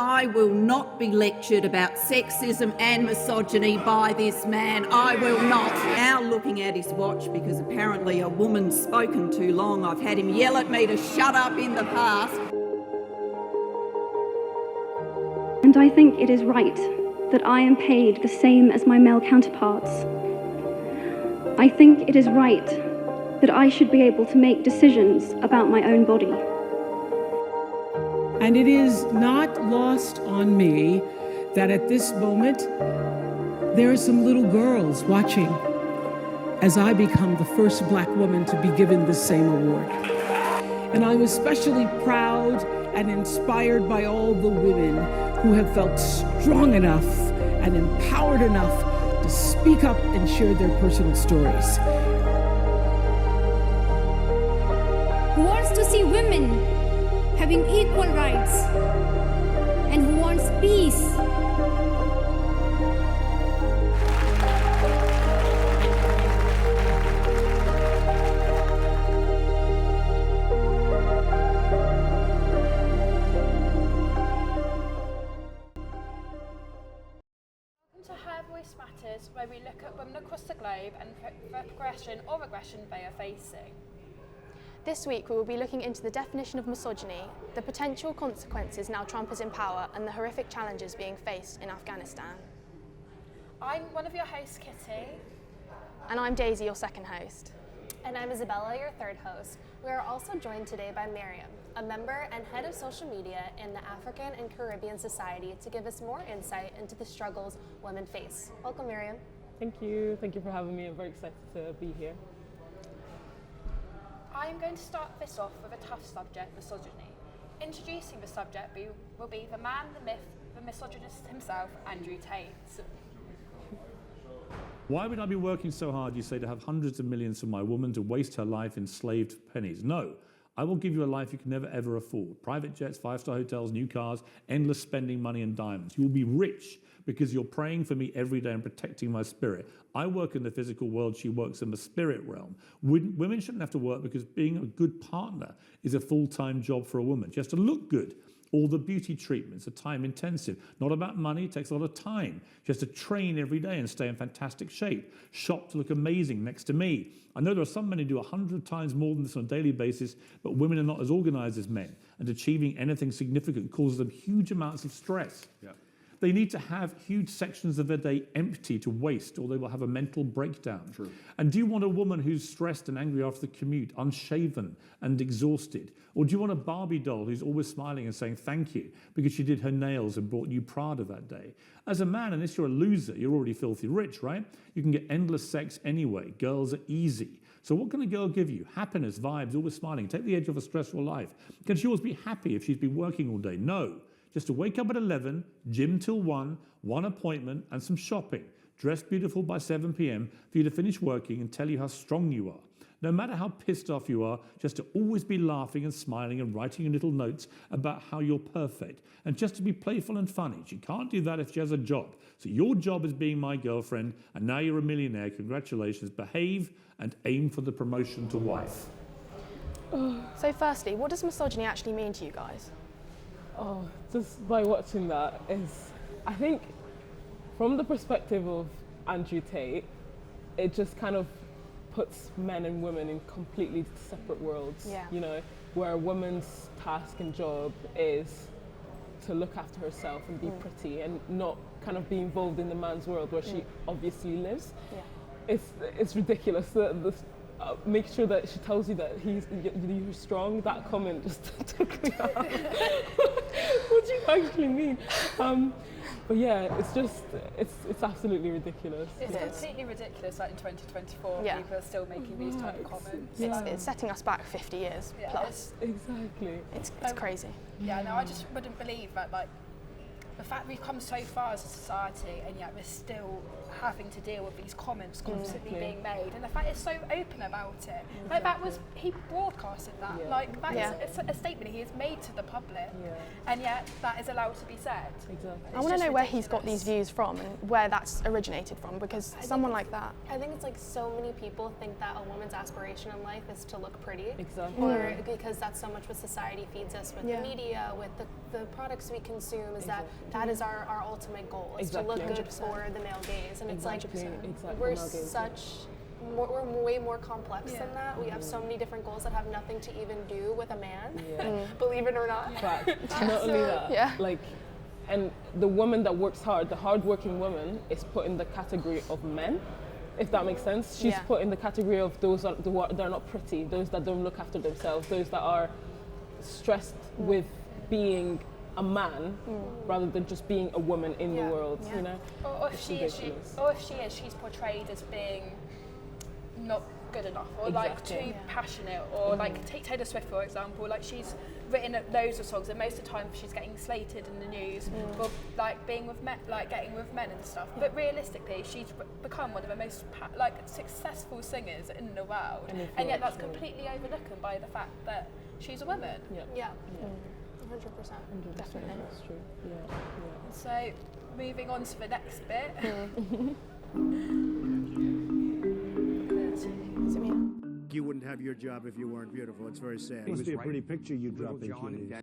I will not be lectured about sexism and misogyny by this man. I will not. Now looking at his watch because apparently a woman's spoken too long. I've had him yell at me to shut up in the past. And I think it is right that I am paid the same as my male counterparts. I think it is right that I should be able to make decisions about my own body. And it is not lost on me that at this moment, there are some little girls watching as I become the first Black woman to be given the same award. And I'm especially proud and inspired by all the women who have felt strong enough and empowered enough to speak up and share their personal stories. Who wants to see women having equal rights and who wants peace. To Her Voice Matters, where we look at women across the globe and the progression or regression they are facing. This week we will be looking into the definition of misogyny, the potential consequences now Trump is in power, and the horrific challenges being faced in Afghanistan. I'm one of your hosts, Kitty. And I'm Daisy, your second host. And I'm Isabella, your third host. We are also joined today by Miriam, a member and head of social media in the African and Caribbean Society, to give us more insight into the struggles women face. Welcome, Miriam. Thank you for having me. I'm very excited to be here. I'm going to start this off with a tough subject, misogyny. Introducing the subject will be the man, the myth, the misogynist himself, Andrew Tate. Why would I be working so hard, you say, to have hundreds of millions for my woman to waste her life enslaved for pennies? No, I will give you a life you can never ever afford. Private jets, five-star hotels, new cars, endless spending money and diamonds. You will be rich because you're praying for me every day and protecting my spirit. I work in the physical world, she works in the spirit realm. Women shouldn't have to work because being a good partner is a full-time job for a woman. She has to look good. All the beauty treatments are time intensive. Not about money, it takes a lot of time. She has to train every day and stay in fantastic shape. Shop to look amazing next to me. I know there are some men who do 100 times more than this on a daily basis, but women are not as organized as men. And achieving anything significant causes them huge amounts of stress. Yeah. They need to have huge sections of their day empty to waste, or they will have a mental breakdown. True. And do you want a woman who's stressed and angry after the commute, unshaven and exhausted? Or do you want a Barbie doll who's always smiling and saying thank you because she did her nails and bought you Prada that day? As a man, unless you're a loser, you're already filthy rich, right? You can get endless sex anyway. Girls are easy. So what can a girl give you? Happiness, vibes, always smiling. Take the edge off a stressful life. Can she always be happy if she's been working all day? No. Just to wake up at 11, gym till 1, one appointment and some shopping. Dress beautiful by 7 p.m. for you to finish working and tell you how strong you are. No matter how pissed off you are, just to always be laughing and smiling and writing little notes about how you're perfect. And just to be playful and funny. She can't do that if she has a job. So your job is being my girlfriend, and now you're a millionaire. Congratulations. Behave and aim for the promotion to wife. So firstly, what does misogyny actually mean to you guys? Oh, just by watching that is, I think, from the perspective of Andrew Tate, it just kind of puts men and women in completely separate worlds. Yeah. You know, where a woman's task and job is to look after herself and be pretty and not kind of be involved in the man's world where she obviously lives. Yeah. It's ridiculous. Make sure that she tells you that you're strong. That comment just took me out. What do you actually mean? But yeah, it's absolutely ridiculous. It's completely ridiculous that in 2024 people are still making these type of comments. It's setting us back 50 years plus. Exactly. It's crazy. Yeah, no, I just wouldn't believe that, like, the fact we've come so far as a society and yet we're still having to deal with these comments constantly being made, and the fact it's so open about it. Like that was, he broadcasted that. Like that is a statement he has made to the public, and yet that is allowed to be said. Exactly. I want to know where he's got these views from and where that's originated from, because someone like that. I think it's like so many people think that a woman's aspiration in life is to look pretty. Exactly. Or because that's so much what society feeds us with the media, with the products we consume, is that is our ultimate goal, is to look good for the male gaze. And it's like, we're we're way more complex than that. We have so many different goals that have nothing to even do with a man, believe it or not. Fact. Not only that, like, and the woman that works hard, the hard-working woman, is put in the category of men, if that makes sense. She's put in the category of those that are not pretty, those that don't look after themselves, those that are stressed with being a man rather than just being a woman in the world, you know? Or if she is, she's portrayed as being not good enough, or like too passionate, or like take Taylor Swift for example. Like she's written loads of songs, and most of the time she's getting slated in the news for like being with men, like getting with men and stuff. But realistically, she's become one of the most successful singers in the world, and yet that's completely overlooked by the fact that she's a woman. 100%. Definitely. That's true. Yeah. So, moving on to the next bit. You wouldn't have your job if you weren't beautiful. It's very sad. It must be a pretty picture you drop into these.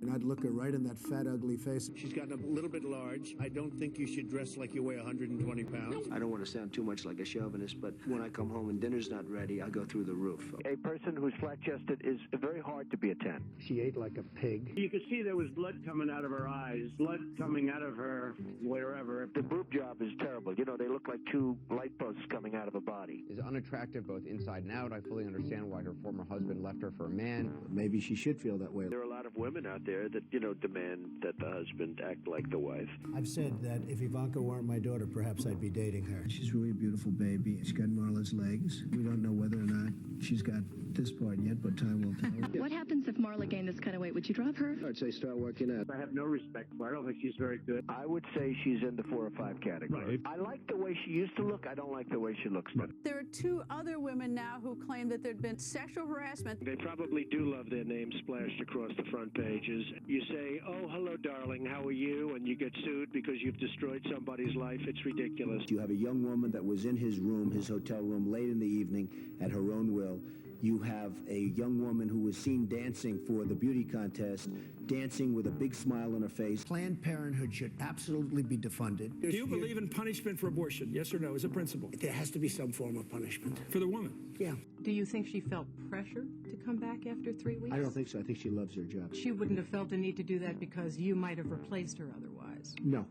And I'd look her right in that fat, ugly face. She's gotten a little bit large. I don't think you should dress like you weigh 120 pounds. I don't want to sound too much like a chauvinist, but when I come home and dinner's not ready, I go through the roof. A person who's flat-chested is very hard to be a 10. She ate like a pig. You could see there was blood coming out of her eyes, blood coming out of her wherever. The boob job is terrible. You know, they look like two light posts coming out of a body. Is unattractive both inside and out. I fully understand why her former husband left her for a man. Maybe she should feel that way. There are a lot of women out there that, you know, demand that the husband act like the wife. I've said that if Ivanka weren't my daughter, perhaps I'd be dating her. She's really a beautiful baby. She's got Marla's legs. We don't know whether or not she's got this part yet, but time will tell. What happens if Marla gained this kind of weight? Would you drop her? I'd say start working out. I have no respect for her. I don't think she's very good. I would say she's in the 4 or 5 category. I like the way she used to look. I don't like the way she looks now. There are 2 other women now who claim that there'd been sexual harassment. They probably do love their names splashed across the front pages. You say, oh, hello, darling, how are you? And you get sued because you've destroyed somebody's life. It's ridiculous. You have a young woman that was in his room, his hotel room, late in the evening at her own will. You have a young woman who was seen dancing for the beauty contest, dancing with a big smile on her face. Planned Parenthood should absolutely be defunded. Do you believe in punishment for abortion? Yes or no, as a principle? There has to be some form of punishment. For the woman? Yeah. Do you think she felt pressure to come back after 3 weeks? I don't think so. I think she loves her job. She wouldn't have felt a need to do that because you might have replaced her otherwise. No.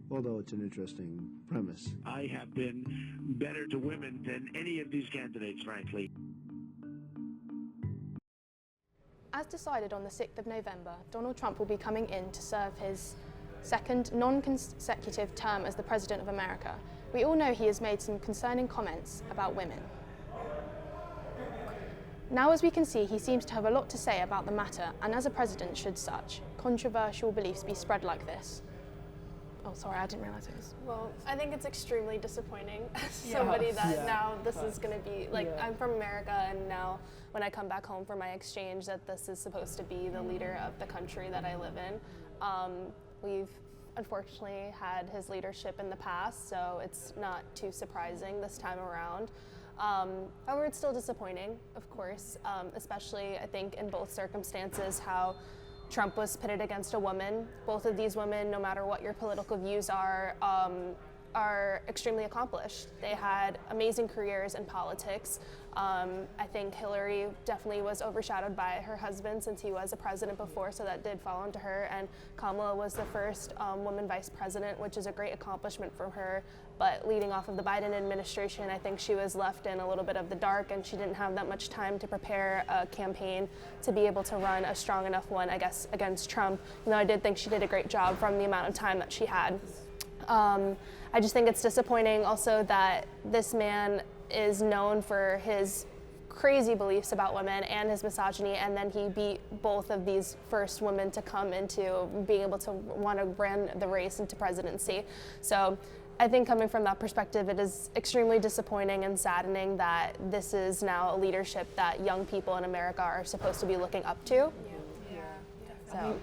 Although it's an interesting premise. I have been better to women than any of these candidates, frankly. As decided on the 6th of November, Donald Trump will be coming in to serve his second non-consecutive term as the President of America. We all know he has made some concerning comments about women. Now, as we can see, he seems to have a lot to say about the matter, and as a president should such controversial beliefs be spread like this? Oh, sorry, I didn't realize it was. Well, I think it's extremely disappointing as somebody that now this is going to be, like, I'm from America, and now when I come back home for my exchange, that this is supposed to be the leader of the country that I live in. We've unfortunately had his leadership in the past, so it's not too surprising this time around. However, it's still disappointing, of course, especially I think in both circumstances how Trump was pitted against a woman. Both of these women, no matter what your political views are extremely accomplished. They had amazing careers in politics. I think Hillary definitely was overshadowed by her husband since he was a president before, so that did fall onto her. And Kamala was the first woman vice president, which is a great accomplishment for her. But leading off of the Biden administration, I think she was left in a little bit of the dark, and she didn't have that much time to prepare a campaign to be able to run a strong enough one, I guess, against Trump. And though I did think she did a great job from the amount of time that she had. I just think it's disappointing also that this man is known for his crazy beliefs about women and his misogyny, and then he beat both of these first women to come into being able to want to run the race into presidency. So I think coming from that perspective, it is extremely disappointing and saddening that this is now a leadership that young people in America are supposed to be looking up to. So,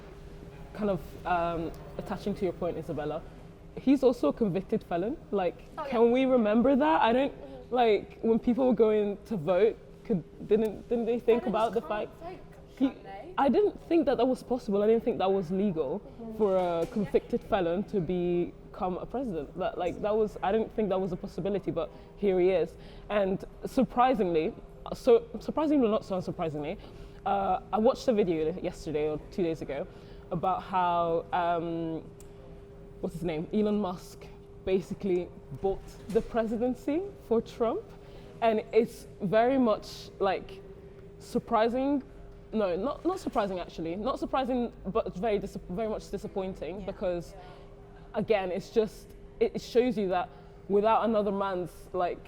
kind of attaching to your point, Isabella, he's also a convicted felon. Like, can we remember that? I don't, like, when people were going to vote, didn't they think about the fact? I didn't think that was possible. I didn't think that was legal for a convicted felon to become a president. I didn't think that was a possibility, but here he is. And surprisingly, or not so unsurprisingly, I watched a video yesterday or 2 days ago about how, what's his name, Elon Musk basically bought the presidency for Trump. And it's very much like surprising. No, not surprising actually. Not surprising, but very much disappointing because, again, it's just it shows you that without another man's like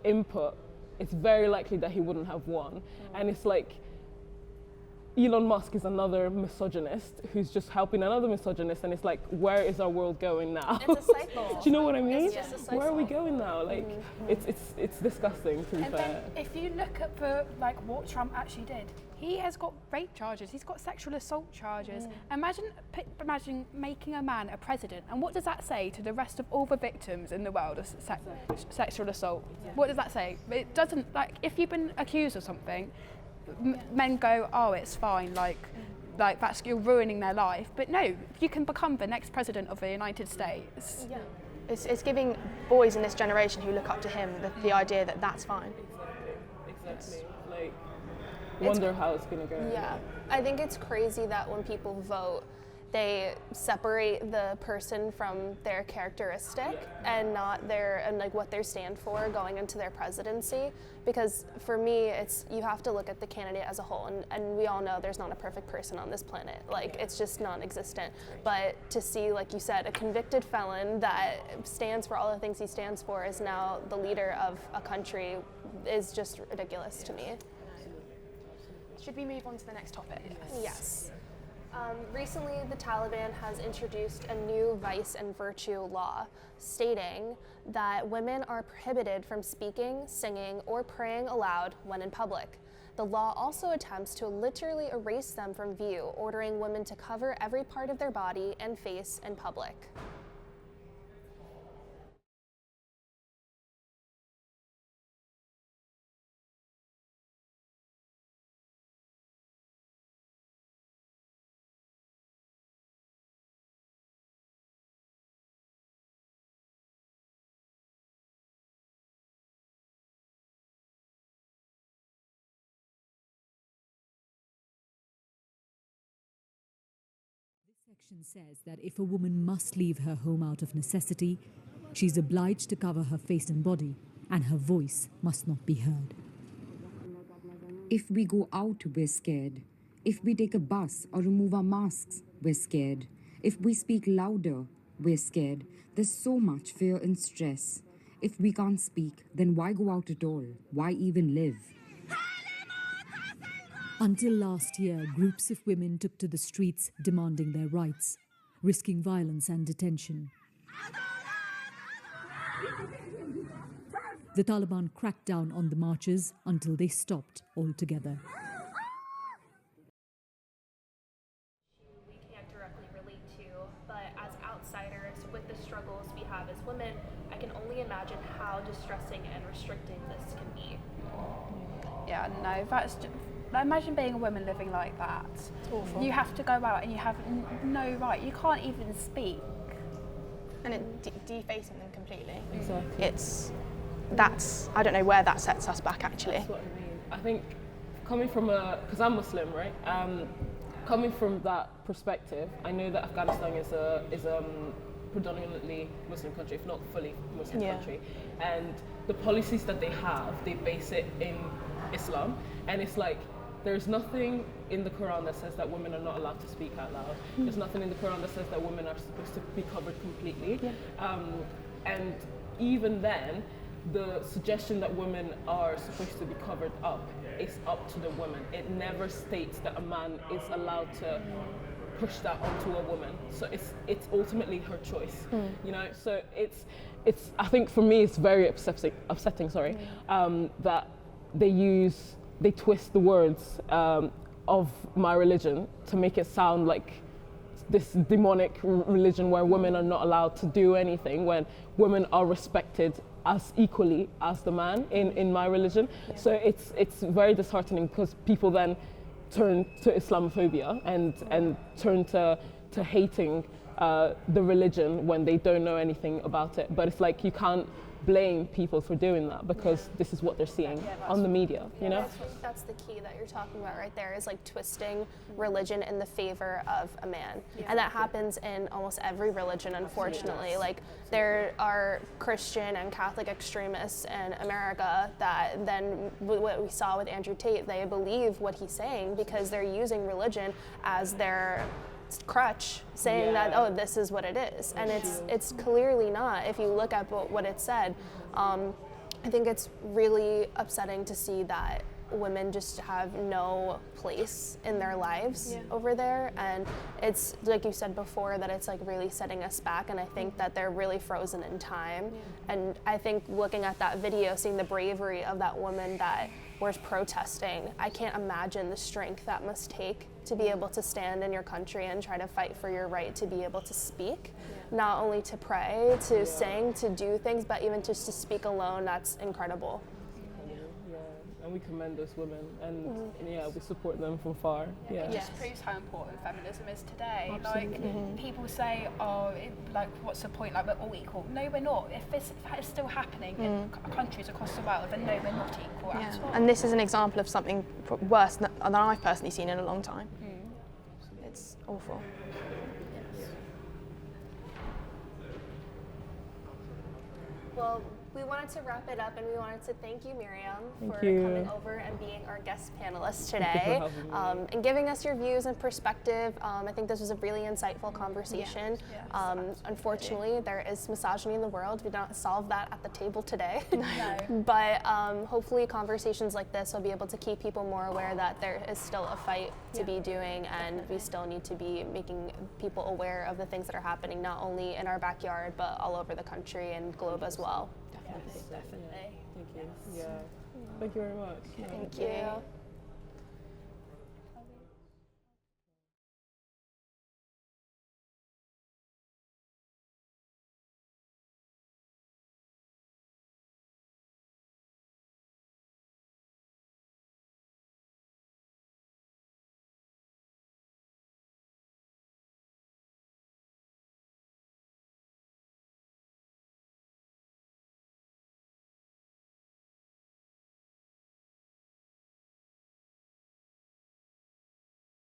input, it's very likely that he wouldn't have won. And it's like Elon Musk is another misogynist who's just helping another misogynist, and it's like, where is our world going now? It's a cycle. Do you know what I mean? It's just a cycle. Where are we going now? Like, it's disgusting, to be fair. Then if you look at what Trump actually did, he has got rape charges, he's got sexual assault charges. Imagine making a man a president, and what does that say to the rest of all the victims in the world of sexual assault? What does that say? It doesn't, like, if you've been accused of something, men go, oh, it's fine, like that's, you're ruining their life. But no, you can become the next president of the United States. Yeah. It's giving boys in this generation who look up to him the idea that that's fine. Exactly. Like, wonder how it's gonna go. Yeah, I think it's crazy that when people vote, they separate the person from their characteristic and not like what they stand for going into their presidency. Because for me, you have to look at the candidate as a whole, and we all know there's not a perfect person on this planet. Like, it's just non-existent. But to see, like you said, a convicted felon that stands for all the things he stands for is now the leader of a country is just ridiculous to me. Should we move on to the next topic? Yes. Recently, the Taliban has introduced a new vice and virtue law stating that women are prohibited from speaking, singing, or praying aloud when in public. The law also attempts to literally erase them from view, ordering women to cover every part of their body and face in public. Section says that if a woman must leave her home out of necessity, she's obliged to cover her face and body, and her voice must not be heard. If we go out, we're scared. If we take a bus or remove our masks, we're scared. If we speak louder, we're scared. There's so much fear and stress. If we can't speak, then why go out at all? Why even live? Until last year, groups of women took to the streets demanding their rights, risking violence and detention. The Taliban cracked down on the marches until they stopped altogether. We can't directly relate to, but as outsiders with the struggles we have as women, I can only imagine how distressing and restricting this can be. Yeah, no, that's just... Imagine being a woman living like that. It's awful. You have to go out and you have no right. You can't even speak. And it defacing them completely. Exactly. I don't know where that sets us back, actually. That's what I mean. I think coming from because I'm Muslim, right? Coming from that perspective, I know that Afghanistan is a predominantly Muslim country, if not fully Muslim country. And the policies that they have, they base it in Islam. And it's like, there's nothing in the Quran that says that women are not allowed to speak out loud. There's nothing in the Quran that says that women are supposed to be covered completely. And even then, the suggestion that women are supposed to be covered up is up to the woman. It never states that a man is allowed to push that onto a woman. So it's ultimately her choice, you know. So it's I think for me it's very upsetting. That they twist the words of my religion to make it sound like this demonic religion where women are not allowed to do anything, when women are respected as equally as the man in my religion. So it's very disheartening, because people then turn to Islamophobia and turn to hating the religion when they don't know anything about it. But it's like, you can't blame people for doing that, because this is what they're seeing on the media, you know? I think that's the key that you're talking about right there, is like twisting religion in the favor of a man. And that happens in almost every religion, unfortunately. Like, there are Christian and Catholic extremists in America that then, what we saw with Andrew Tate, they believe what he's saying because they're using religion as their crutch, saying that, oh, this is what it is, and it's clearly not. If you look at what it said, I think it's really upsetting to see that women just have no place in their lives over there, and it's like you said before, that it's like really setting us back, and I think that they're really frozen in time. And I think looking at that video, seeing the bravery of that woman that was protesting, I can't imagine the strength that must take to be able to stand in your country and try to fight for your right to be able to speak, not only to pray, to sing, to do things, but even just to speak alone. That's incredible. And we commend those women, and we support them from far. It just proves how important feminism is today. Like, people say, like, what's the point? Like, we're all equal. No, we're not. If this is still happening in countries across the world, then no, we're not equal at all. And this is an example of something worse than I've personally seen in a long time. It's awful. Well, we wanted to wrap it up, and we wanted to thank you, Miriam, for coming over and being our guest panelist today, and giving us your views and perspective. I think this was a really insightful conversation. Unfortunately, there is misogyny in the world. We don't solve that at the table today. But hopefully conversations like this will be able to keep people more aware that there is still a fight to be doing, and we still need to be making people aware of the things that are happening, not only in our backyard, but all over the country and globe as well. Definitely. Thank you. Thank you very much. Thank you.